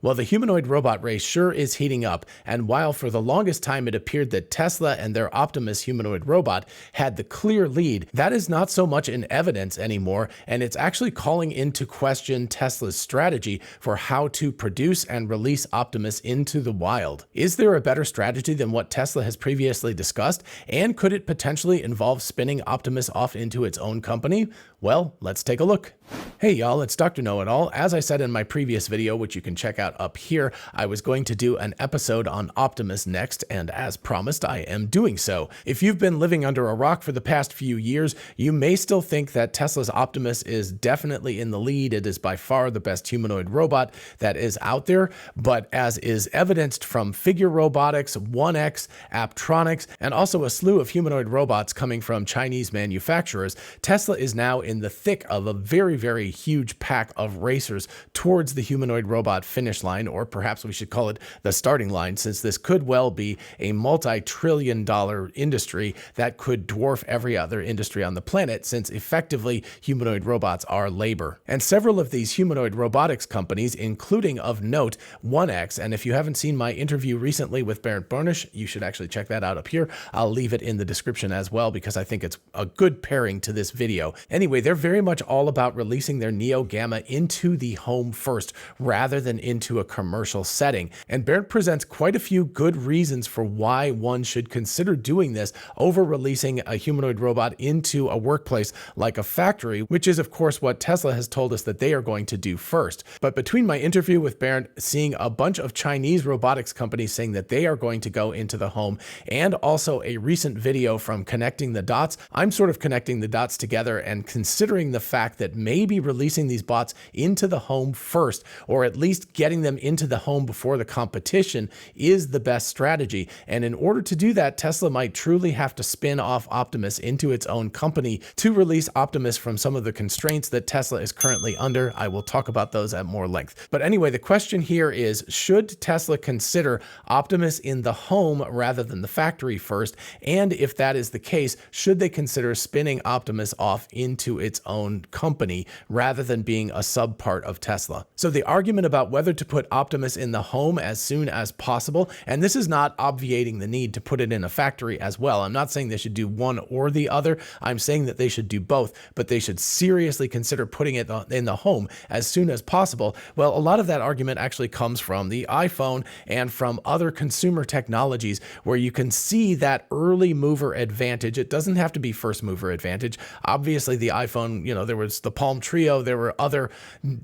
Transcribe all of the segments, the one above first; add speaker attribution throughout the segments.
Speaker 1: Well, the humanoid robot race sure is heating up, and while for the longest time it appeared that Tesla and their Optimus humanoid robot had the clear lead, that is not so much in evidence anymore, and it's actually calling into question Tesla's strategy for how to produce and release Optimus into the wild. Is there a better strategy than what Tesla has previously discussed, and could it potentially involve spinning Optimus off into its own company? Well, let's take a look. Hey y'all, it's Dr. Know-It-All. As I said in my previous video, which you can check out up here, I was going to do an episode on Optimus next, and as promised, I am doing so. If you've been living under a rock for the past few years, you may still think that Tesla's Optimus is definitely in the lead. It is by far the best humanoid robot that is out there, but as is evidenced from Figure Robotics, EVANNEX, Apptronics, and also a slew of humanoid robots coming from Chinese manufacturers, Tesla is now in the thick of a very huge pack of racers towards the humanoid robot finish line, or perhaps we should call it the starting line, since this could well be a multi-trillion-dollar industry that could dwarf every other industry on the planet, since effectively humanoid robots are labor. And several of these humanoid robotics companies, including of note EVANNEX, and if you haven't seen my interview recently with Bernd Burnish, you should actually check that out up here. I'll leave it in the description as well because I think it's a good pairing to this video. Anyway, they're very much all about releasing their Neo Gamma into the home first rather than into a commercial setting. And Bernd presents quite a few good reasons for why one should consider doing this over releasing a humanoid robot into a workplace like a factory, which is of course what Tesla has told us that they are going to do first. But between my interview with Bernd, seeing a bunch of Chinese robotics companies saying that they are going to go into the home, and also a recent video from Connecting the Dots, I'm sort of connecting the dots together and considering the fact that maybe releasing these bots into the home first, or at least getting them into the home before the competition, is the best strategy. And in order to do that, Tesla might truly have to spin off Optimus into its own company to release Optimus from some of the constraints that Tesla is currently under. I will talk about those at more length. But anyway, the question here is, should Tesla consider Optimus in the home rather than the factory first? And if that is the case, should they consider spinning Optimus off into its own company rather than being a subpart of Tesla? So the argument about whether to put Optimus in the home as soon as possible, and this is not obviating the need to put it in a factory as well. I'm not saying they should do one or the other. I'm saying that they should do both, but they should seriously consider putting it in the home as soon as possible. Well, a lot of that argument actually comes from the iPhone and from other consumer technologies where you can see that early mover advantage. It doesn't have to be first mover advantage. Obviously, the iPhone, there was the Palm Trio, there were other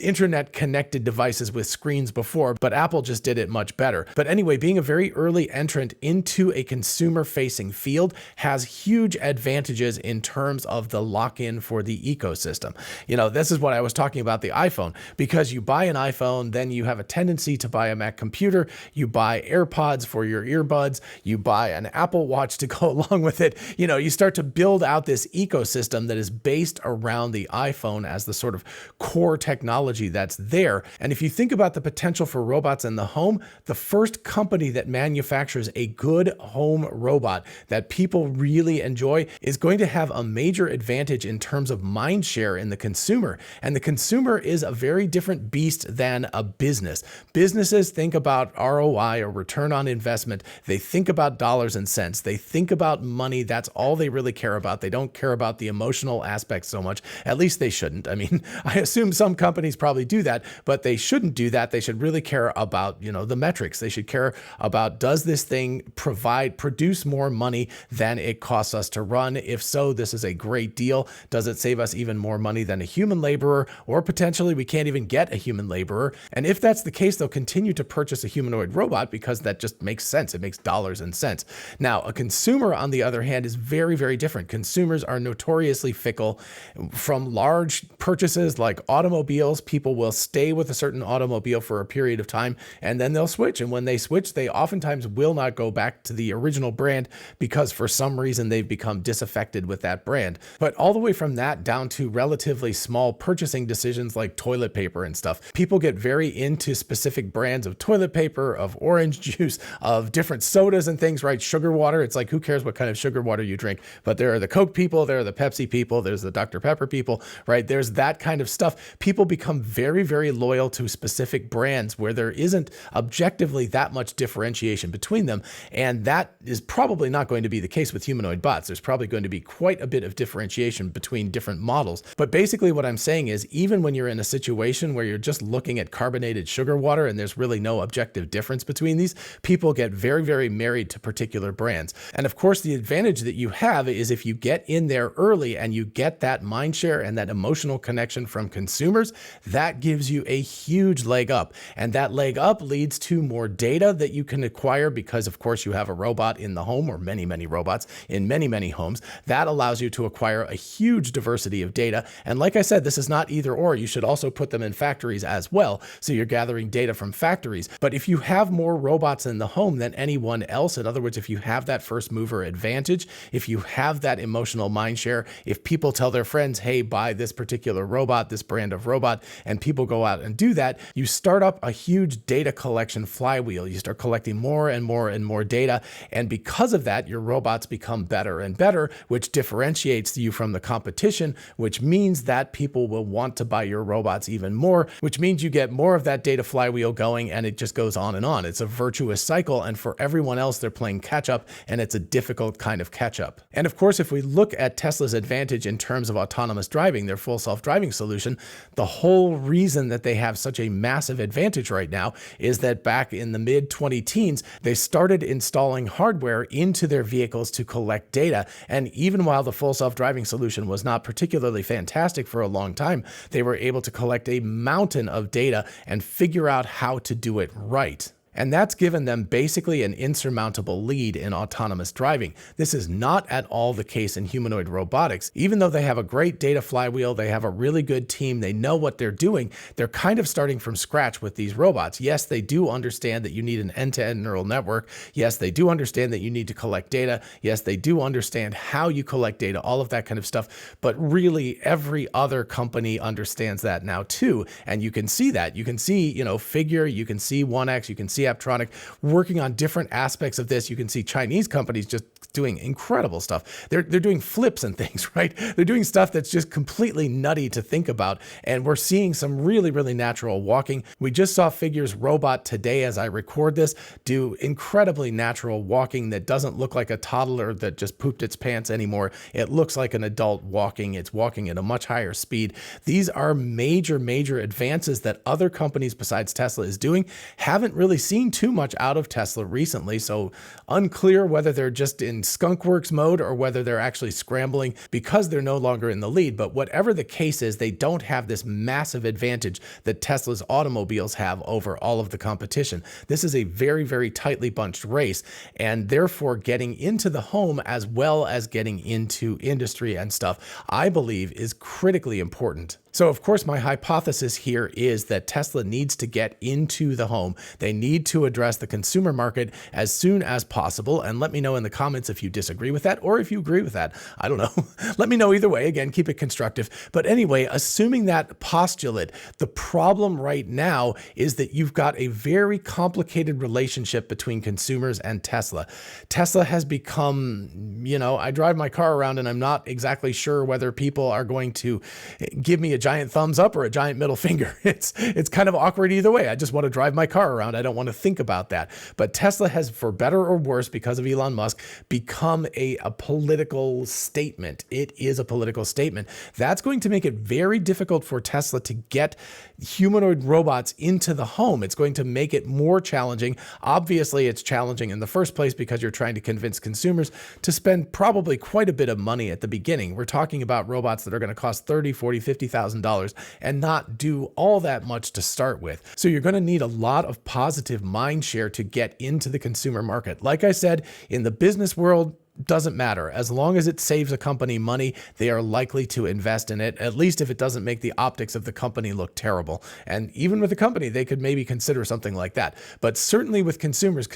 Speaker 1: internet connected devices with screens before, but Apple just did it much better. But anyway, being a very early entrant into a consumer facing field has huge advantages in terms of the lock-in for the ecosystem. This is what I was talking about the iPhone, because you buy an iPhone, then you have a tendency to buy a Mac computer, you buy AirPods for your earbuds, you buy an Apple Watch to go along with it. You start to build out this ecosystem that is based around the iPhone as the sort of core technology that's there. And if you think about the potential for robots in the home, the first company that manufactures a good home robot that people really enjoy is going to have a major advantage in terms of mind share in the consumer. And the consumer is a very different beast than a business. Businesses think about ROI, or return on investment. They think about dollars and cents. They think about money. That's all they really care about. They don't care about the emotional aspects so much. At least they shouldn't. I mean, I assume some companies probably do that, but they shouldn't do that. They should really care about, the metrics. They should care about, does this thing produce more money than it costs us to run? If so, this is a great deal. Does it save us even more money than a human laborer? Or potentially we can't even get a human laborer. And if that's the case, they'll continue to purchase a humanoid robot because that just makes sense. It makes dollars and cents. Now, a consumer, on the other hand, is very different. Consumers are notoriously fickle. From large purchases like automobiles, people will stay with a certain automobile for a period of time and then they'll switch. And when they switch, they oftentimes will not go back to the original brand because for some reason they've become disaffected with that brand. But all the way from that down to relatively small purchasing decisions like toilet paper and stuff, people get very into specific brands of toilet paper, of orange juice, of different sodas and things, right? Sugar water. It's like, who cares what kind of sugar water you drink? But there are the Coke people, there are the Pepsi people, there's the Dr. Dr. Pepper people, right? There's that kind of stuff. People become very, very loyal to specific brands where there isn't objectively that much differentiation between them. And that is probably not going to be the case with humanoid bots. There's probably going to be quite a bit of differentiation between different models. But basically what I'm saying is, even when you're in a situation where you're just looking at carbonated sugar water and there's really no objective difference between these, people get very, very married to particular brands. And of course, the advantage that you have is if you get in there early and you get that mind share and that emotional connection from consumers, that gives you a huge leg up. And that leg up leads to more data that you can acquire because, of course, you have a robot in the home, or many, many robots in many, many homes. That allows you to acquire a huge diversity of data. And like I said, this is not either or. You should also put them in factories as well. So you're gathering data from factories. But if you have more robots in the home than anyone else, in other words, if you have that first mover advantage, if you have that emotional mind share, if people tell their friends, hey, buy this particular robot, this brand of robot, and people go out and do that, you start up a huge data collection flywheel. You start collecting more and more and more data. And because of that, your robots become better and better, which differentiates you from the competition, which means that people will want to buy your robots even more, which means you get more of that data flywheel going, and it just goes on and on. It's a virtuous cycle. And for everyone else, they're playing catch up, and it's a difficult kind of catch up. And of course, if we look at Tesla's advantage in terms of autonomous driving, their full self-driving solution, the whole reason that they have such a massive advantage right now is that back in the mid-2010s, they started installing hardware into their vehicles to collect data. And even while the full self-driving solution was not particularly fantastic for a long time, they were able to collect a mountain of data and figure out how to do it right. And that's given them basically an insurmountable lead in autonomous driving. This is not at all the case in humanoid robotics. Even though they have a great data flywheel, they have a really good team, they know what they're doing, they're kind of starting from scratch with these robots. Yes, they do understand that you need an end-to-end neural network. Yes, they do understand that you need to collect data. Yes, they do understand how you collect data, all of that kind of stuff. But really, every other company understands that now too. And you can see that. You can see, Figure, you can see EVANNEX, you can see Aptronic working on different aspects of this. You can see Chinese companies just doing incredible stuff. They're doing flips and things, right? They're doing stuff that's just completely nutty to think about. And we're seeing some really, really natural walking. We just saw Figure's robot today as I record this do incredibly natural walking that doesn't look like a toddler that just pooped its pants anymore. It looks like an adult walking. It's walking at a much higher speed. These are major, major advances that other companies besides Tesla is doing. Haven't really seen too much out of Tesla recently, so unclear whether they're just in skunkworks mode or whether they're actually scrambling because they're no longer in the lead. But whatever the case is, they don't have this massive advantage that Tesla's automobiles have over all of the competition. This is a very, very tightly bunched race, and therefore getting into the home as well as getting into industry and stuff, I believe is critically important. So of course, my hypothesis here is that Tesla needs to get into the home. They need to address the consumer market as soon as possible. And let me know in the comments if you disagree with that or if you agree with that. I don't know. Let me know either way. Again, keep it constructive. But anyway, assuming that postulate, the problem right now is that you've got a very complicated relationship between consumers and Tesla. Tesla has become, I drive my car around and I'm not exactly sure whether people are going to give me a giant thumbs up or a giant middle finger. It's kind of awkward either way. I just want to drive my car around. I don't want to think about that. But Tesla has, for better or worse, because of Elon Musk, become a political statement. It is a political statement. That's going to make it very difficult for Tesla to get humanoid robots into the home. It's going to make it more challenging. Obviously, it's challenging in the first place because you're trying to convince consumers to spend probably quite a bit of money at the beginning. We're talking about robots that are going to cost $30,000, $40,000, $50,000 and not do all that much to start with. So you're going to need a lot of positive mind share to get into the consumer market. Like I said, in the business world, doesn't matter. As long as it saves a company money, they are likely to invest in it, at least if it doesn't make the optics of the company look terrible. And even with a company, they could maybe consider something like that. But certainly with consumers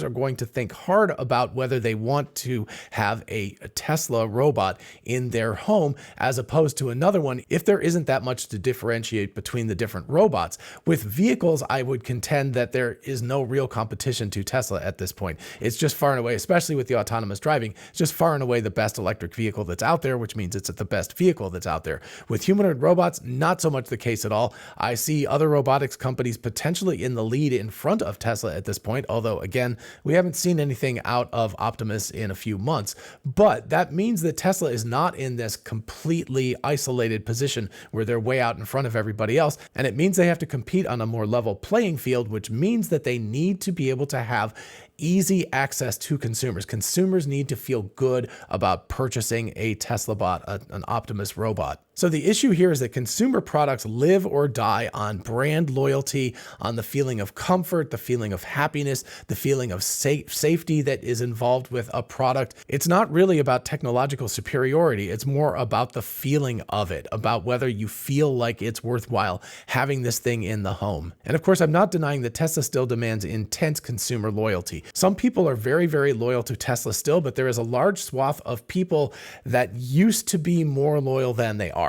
Speaker 1: are going to think hard about whether they want to have a Tesla robot in their home as opposed to another one if there isn't that much to differentiate between the different robots. With vehicles, I would contend that there is no real competition to Tesla at this point. It's just far and away, especially with the autonomous driving, driving. It's just far and away the best electric vehicle that's out there, which means it's the best vehicle that's out there. With humanoid robots, not so much the case at all. I see other robotics companies potentially in the lead in front of Tesla at this point, although again, we haven't seen anything out of Optimus in a few months. But that means that Tesla is not in this completely isolated position where they're way out in front of everybody else. And it means they have to compete on a more level playing field, which means that they need to be able to have easy access to consumers. Consumers need to feel good about purchasing a Tesla bot, an Optimus robot. So the issue here is that consumer products live or die on brand loyalty, on the feeling of comfort, the feeling of happiness, the feeling of safety that is involved with a product. It's not really about technological superiority. It's more about the feeling of it, about whether you feel like it's worthwhile having this thing in the home. And of course, I'm not denying that Tesla still demands intense consumer loyalty. Some people are very, very loyal to Tesla still, but there is a large swath of people that used to be more loyal than they are.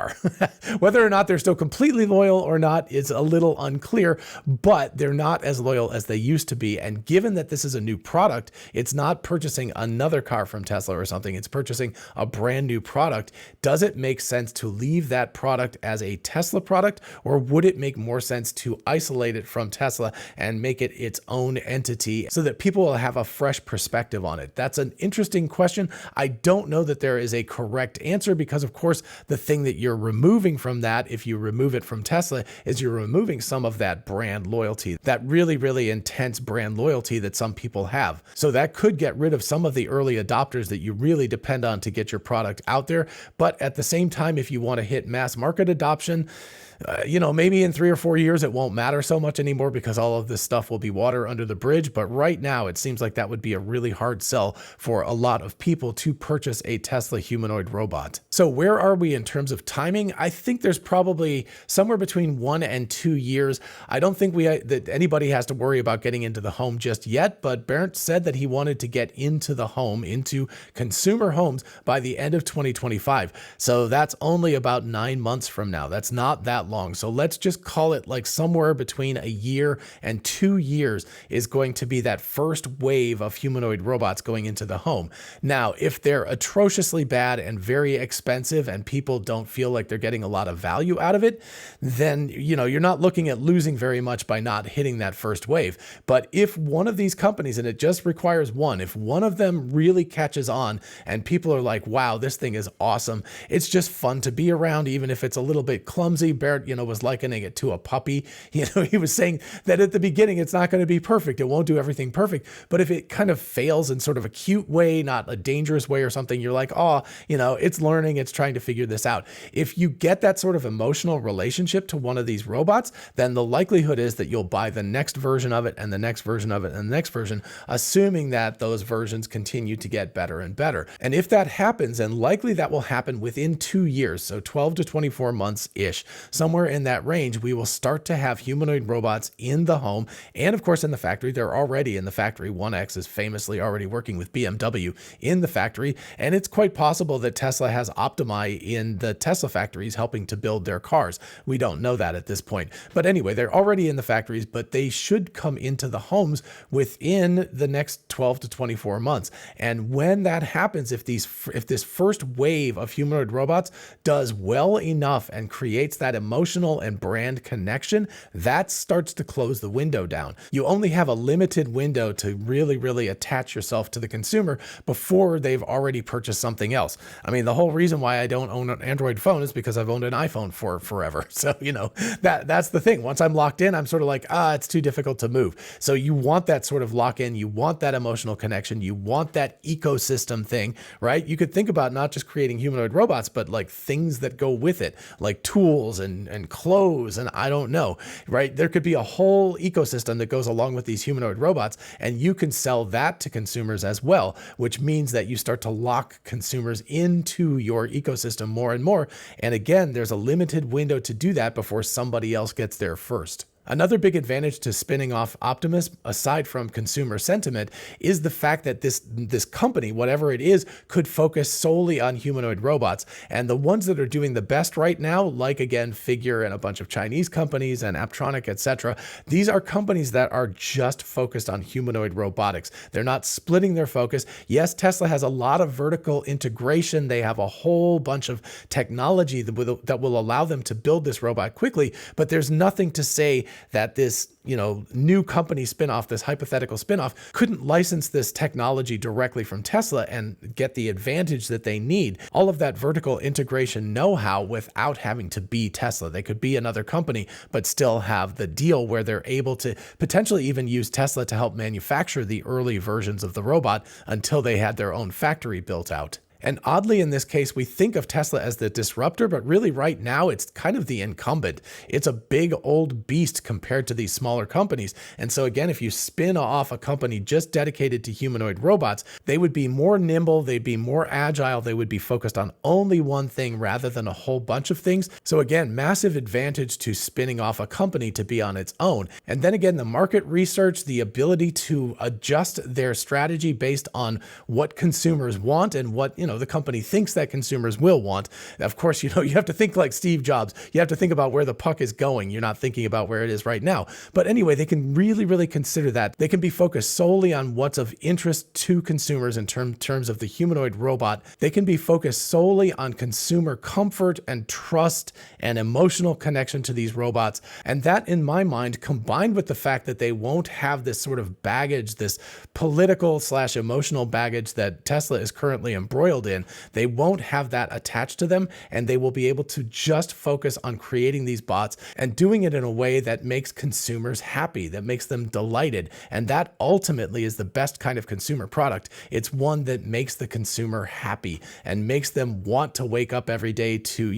Speaker 1: Whether or not they're still completely loyal or not is a little unclear, but they're not as loyal as they used to be. And given that this is a new product, it's not purchasing another car from Tesla or something, it's purchasing a brand new product. Does it make sense to leave that product as a Tesla product, or would it make more sense to isolate it from Tesla and make it its own entity so that people will have a fresh perspective on it? That's an interesting question. I don't know that there is a correct answer because, of course, the thing that you're removing from that, if you remove it from Tesla, is you're removing some of that brand loyalty, that really, really intense brand loyalty that some people have. So that could get rid of some of the early adopters that you really depend on to get your product out there. But at the same time, if you want to hit mass market adoption, maybe in 3 or 4 years, it won't matter so much anymore because all of this stuff will be water under the bridge. But right now, it seems like that would be a really hard sell for a lot of people to purchase a Tesla humanoid robot. So where are we in terms of timing? I think there's probably somewhere between 1 and 2 years. I don't think that anybody has to worry about getting into the home just yet, but Bernd said that he wanted to get into the home, into consumer homes by the end of 2025. So that's only about 9 months from now. That's not that long. So let's just call it like somewhere between a year and 2 years is going to be that first wave of humanoid robots going into the home. Now, if they're atrociously bad and very expensive and people don't feel like they're getting a lot of value out of it, then, you're not looking at losing very much by not hitting that first wave. But if one of these companies, and it just requires one, if one of them really catches on and people are like, wow, this thing is awesome, it's just fun to be around, even if it's a little bit clumsy. Barrett, was likening it to a puppy. He was saying that at the beginning, it's not going to be perfect. It won't do everything perfect. But if it kind of fails in sort of a cute way, not a dangerous way or something, you're like, oh, it's learning, it's trying to figure this out. If you get that sort of emotional relationship to one of these robots, then the likelihood is that you'll buy the next version of it and the next version of it and the next version, assuming that those versions continue to get better and better. And if that happens, and likely that will happen within 2 years, so 12 to 24 months-ish, somewhere in that range, we will start to have humanoid robots in the home. And of course, in the factory, they're already in the factory. EVANNEX is famously already working with BMW in the factory. And it's quite possible that Tesla has Optimi in the Tesla factories helping to build their cars. We don't know that at this point. But anyway, they're already in the factories, but they should come into the homes within the next 12 to 24 months. And when that happens, if this first wave of humanoid robots does well enough and creates that emotional and brand connection, that starts to close the window down. You only have a limited window to really, really attach yourself to the consumer before they've already purchased something else. I mean, the whole reason why I don't own an Android phone is because I've owned an iPhone for forever. So, that's the thing. Once I'm locked in, I'm sort of like, it's too difficult to move. So you want that sort of lock in, you want that emotional connection, you want that ecosystem thing, right? You could think about not just creating humanoid robots, but like things that go with it, like tools and clothes, and I don't know, right? There could be a whole ecosystem that goes along with these humanoid robots, and you can sell that to consumers as well, which means that you start to lock consumers into your ecosystem more and more. And again, there's a limited window to do that before somebody else gets there first. Another big advantage to spinning off Optimus, aside from consumer sentiment, is the fact that this company, whatever it is, could focus solely on humanoid robots. And the ones that are doing the best right now, like again, Figure and a bunch of Chinese companies and Aptronic, etc., these are companies that are just focused on humanoid robotics. They're not splitting their focus. Yes, Tesla has a lot of vertical integration. They have a whole bunch of technology that will allow them to build this robot quickly, but there's nothing to say that this new company spinoff, this hypothetical spinoff, couldn't license this technology directly from Tesla and get the advantage that they need. All of that vertical integration know-how without having to be Tesla. They could be another company, but still have the deal where they're able to potentially even use Tesla to help manufacture the early versions of the robot until they had their own factory built out. And oddly, in this case, we think of Tesla as the disruptor, but really right now it's kind of the incumbent. It's a big old beast compared to these smaller companies. And so again, if you spin off a company just dedicated to humanoid robots, they would be more nimble, they'd be more agile, they would be focused on only one thing rather than a whole bunch of things. So again, massive advantage to spinning off a company to be on its own. And then again, the market research, the ability to adjust their strategy based on what consumers want and what, the company thinks that consumers will want. Of course, you have to think like Steve Jobs. You have to think about where the puck is going. You're not thinking about where it is right now. But anyway, they can really, really consider that. They can be focused solely on what's of interest to consumers in terms of the humanoid robot. They can be focused solely on consumer comfort and trust and emotional connection to these robots. And that, in my mind, combined with the fact that they won't have this sort of baggage, this political/emotional baggage that Tesla is currently embroiled in, they won't have that attached to them, and they will be able to just focus on creating these bots and doing it in a way that makes consumers happy, that makes them delighted. And that ultimately is the best kind of consumer product. It's one that makes the consumer happy and makes them want to wake up every day to,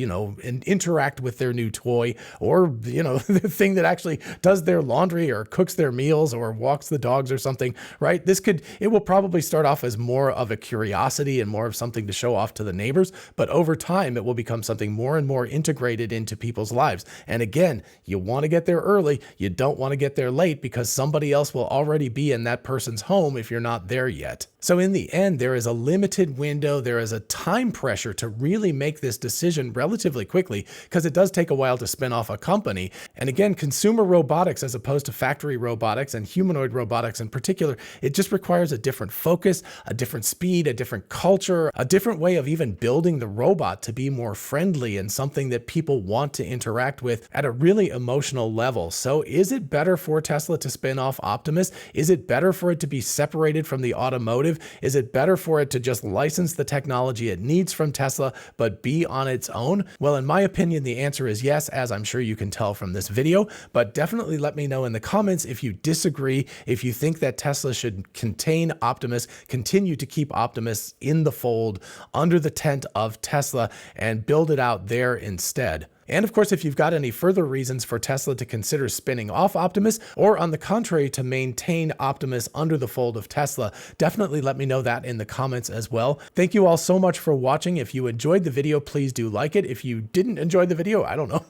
Speaker 1: and interact with their new toy, or, the thing that actually does their laundry or cooks their meals or walks the dogs or something, right? It will probably start off as more of a curiosity and more of something to show off to the neighbors, but over time it will become something more and more integrated into people's lives. And again, you want to get there early, you don't want to get there late, because somebody else will already be in that person's home if you're not there yet. So in the end, there is a limited window, there is a time pressure to really make this decision relatively quickly, because it does take a while to spin off a company. And again, consumer robotics as opposed to factory robotics and humanoid robotics in particular, it just requires a different focus, a different speed, a different culture, a different way of even building the robot to be more friendly and something that people want to interact with at a really emotional level. So is it better for Tesla to spin off Optimus? Is it better for it to be separated from the automotive? Is it better for it to just license the technology it needs from Tesla, but be on its own? Well, in my opinion, the answer is yes, as I'm sure you can tell from this video, but definitely let me know in the comments if you disagree, if you think that Tesla should contain Optimus, continue to keep Optimus in the fold under the tent of Tesla and build it out there instead. And of course, if you've got any further reasons for Tesla to consider spinning off Optimus, or on the contrary, to maintain Optimus under the fold of Tesla, definitely let me know that in the comments as well. Thank you all so much for watching. If you enjoyed the video, please do like it. If you didn't enjoy the video, I don't know,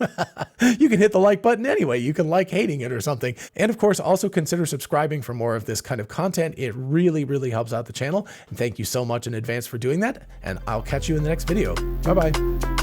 Speaker 1: you can hit the like button anyway. You can like hating it or something. And of course, also consider subscribing for more of this kind of content. It really, really helps out the channel. And thank you so much in advance for doing that. And I'll catch you in the next video. Bye-bye.